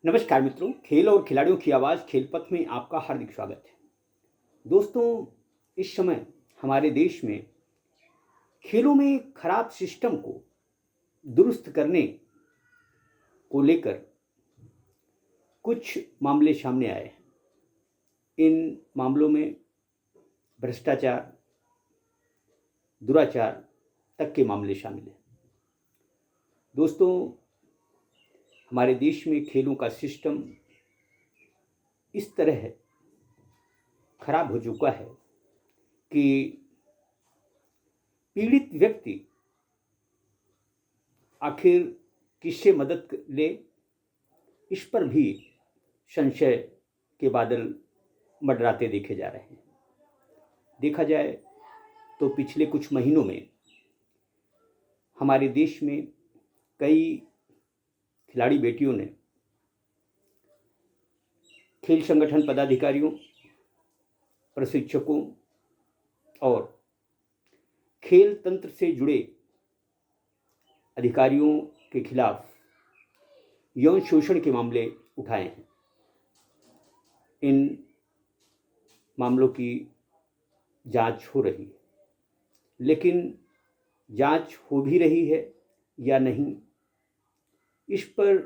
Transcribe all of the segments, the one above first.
नमस्कार मित्रों, खेल और खिलाड़ियों की आवाज़ खेलपथ में आपका हार्दिक स्वागत है। दोस्तों, इस समय हमारे देश में खेलों में खराब सिस्टम को दुरुस्त करने को लेकर कुछ मामले सामने आए हैं। इन मामलों में भ्रष्टाचार, दुराचार तक के मामले शामिल हैं। दोस्तों, हमारे देश में खेलों का सिस्टम इस तरह खराब हो चुका है कि पीड़ित व्यक्ति आखिर किससे मदद ले, इस पर भी संशय के बादल मंडराते देखे जा रहे हैं। देखा जाए तो पिछले कुछ महीनों में हमारे देश में कई खिलाड़ी बेटियों ने खेल संगठन पदाधिकारियों, प्रशिक्षकों और खेल तंत्र से जुड़े अधिकारियों के खिलाफ यौन शोषण के मामले उठाए हैं। इन मामलों की जांच हो रही है, लेकिन जांच हो भी रही है या नहीं, इस पर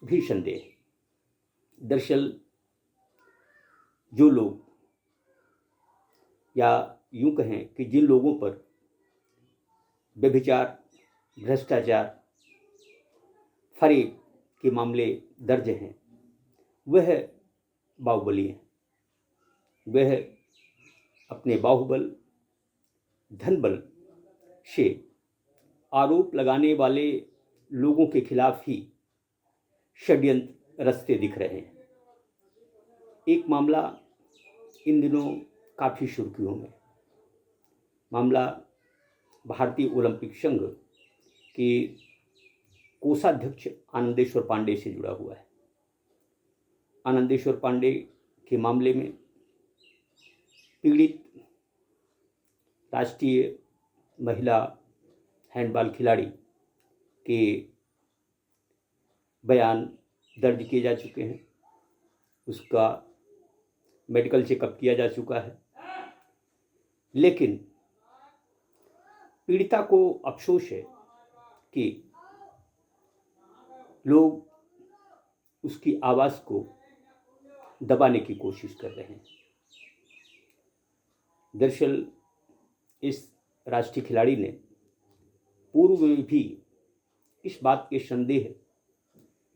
भी संदेह है। दरअसल जो लोग, या यूं कहें कि जिन लोगों पर व्यभिचार, भ्रष्टाचार, फरेब के मामले दर्ज हैं, वह बाहुबली हैं। वह अपने बाहुबल, धनबल से आरोप लगाने वाले लोगों के खिलाफ ही षड्यंत्र रचते दिख रहे हैं। एक मामला इन दिनों काफ़ी सुर्खियों में, मामला भारतीय ओलंपिक संघ के कोषाध्यक्ष आनंदेश्वर पांडे से जुड़ा हुआ है। आनंदेश्वर पांडे के मामले में पीड़ित राष्ट्रीय महिला हैंडबॉल खिलाड़ी के बयान दर्ज किए जा चुके हैं। उसका मेडिकल चेकअप किया जा चुका है, लेकिन पीड़िता को अफसोस है कि लोग उसकी आवाज़ को दबाने की कोशिश कर रहे हैं। दरअसल इस राष्ट्रीय खिलाड़ी ने पूर्व में भी इस बात के संदेह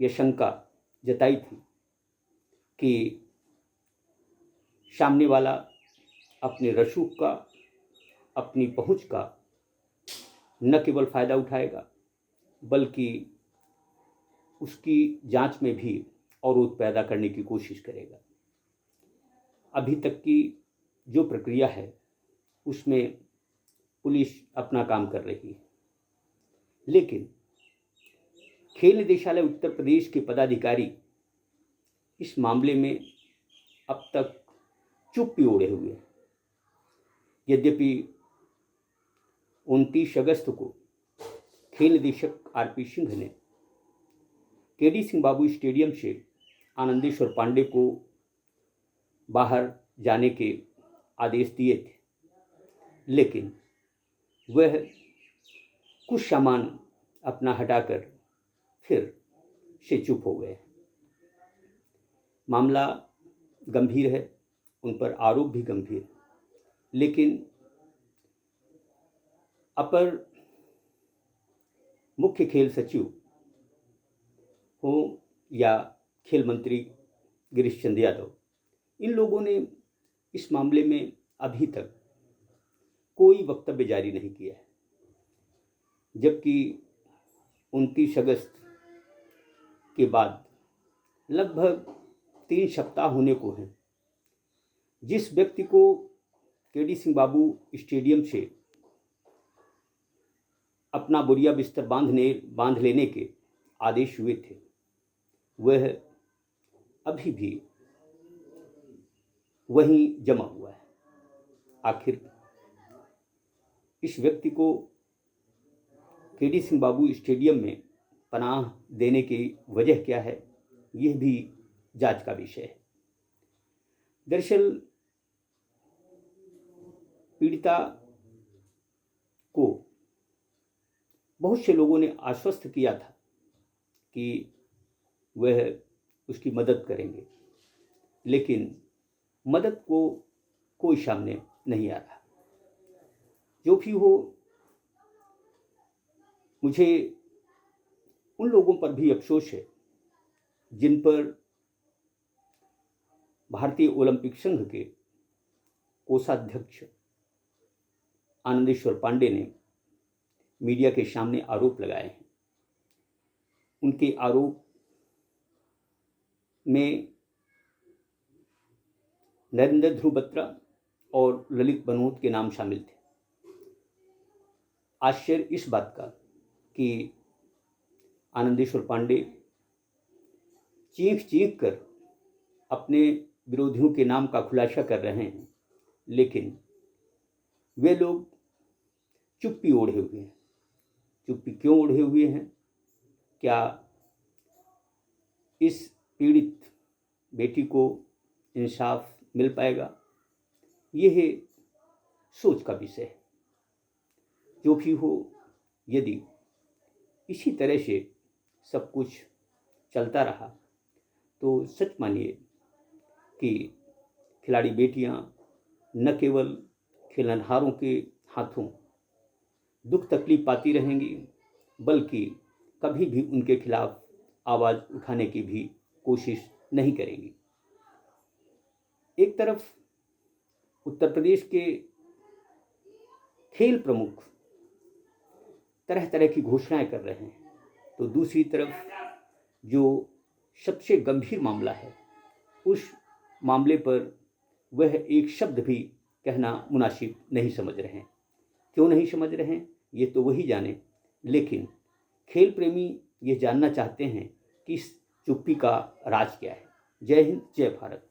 या शंका जताई थी कि सामने वाला अपने रसूख का, अपनी पहुंच का न केवल फ़ायदा उठाएगा, बल्कि उसकी जांच में भी अवरोध पैदा करने की कोशिश करेगा। अभी तक की जो प्रक्रिया है उसमें पुलिस अपना काम कर रही है, लेकिन खेल निदेशालय उत्तर प्रदेश के पदाधिकारी इस मामले में अब तक चुप्पी ओढ़े हुए हैं। यद्यपि 29 अगस्त को खेल निदेशक आरपी सिंह ने केडी सिंह बाबू स्टेडियम से आनंदेश्वर पांडे को बाहर जाने के आदेश दिए थे, लेकिन वह कुछ सामान अपना हटाकर फिर से चुप हो गए। मामला गंभीर है, उन पर आरोप भी गंभीर, लेकिन अपर मुख्य खेल सचिव हो या खेल मंत्री गिरीश चंद्र यादव, इन लोगों ने इस मामले में अभी तक कोई वक्तव्य जारी नहीं किया है। जबकि 29 अगस्त के बाद लगभग 3 सप्ताह होने को हैं, जिस व्यक्ति को केडी सिंह बाबू स्टेडियम से अपना बोरिया बिस्तर बांध लेने के आदेश हुए थे, वह अभी भी वहीं जमा हुआ है। आखिर इस व्यक्ति को केडी सिंह बाबू स्टेडियम में पनाह देने की वजह क्या है, यह भी जांच का विषय है। दरअसल पीड़िता को बहुत से लोगों ने आश्वस्त किया था कि वह उसकी मदद करेंगे, लेकिन मदद को कोई सामने नहीं आ रहा। जो भी हो, मुझे उन लोगों पर भी अफसोस है जिन पर भारतीय ओलंपिक संघ के कोषाध्यक्ष आनंदेश्वर पांडे ने मीडिया के सामने आरोप लगाए हैं। उनके आरोप में नरेंद्र ध्रुव बत्रा और ललित बनोत के नाम शामिल थे। आश्चर्य इस बात का कि आनंदेश्वर पांडे चीख चीख कर अपने विरोधियों के नाम का खुलासा कर रहे हैं, लेकिन वे लोग चुप्पी ओढ़े हुए हैं। चुप्पी क्यों ओढ़े हुए हैं? क्या इस पीड़ित बेटी को इंसाफ मिल पाएगा? यह सोच का विषय है। जो भी हो, यदि इसी तरह से सब कुछ चलता रहा तो सच मानिए कि खिलाड़ी बेटियां न केवल खिलनहारों के हाथों दुख तकलीफ पाती रहेंगी, बल्कि कभी भी उनके खिलाफ आवाज़ उठाने की भी कोशिश नहीं करेंगी। एक तरफ उत्तर प्रदेश के खेल प्रमुख तरह तरह की घोषणाएं कर रहे हैं, तो दूसरी तरफ जो सबसे गंभीर मामला है, उस मामले पर वह एक शब्द भी कहना मुनासिब नहीं समझ रहे हैं। क्यों नहीं समझ रहे हैं, ये तो वही जाने, लेकिन खेल प्रेमी ये जानना चाहते हैं कि इस चुप्पी का राज क्या है। जय हिंद, जय भारत।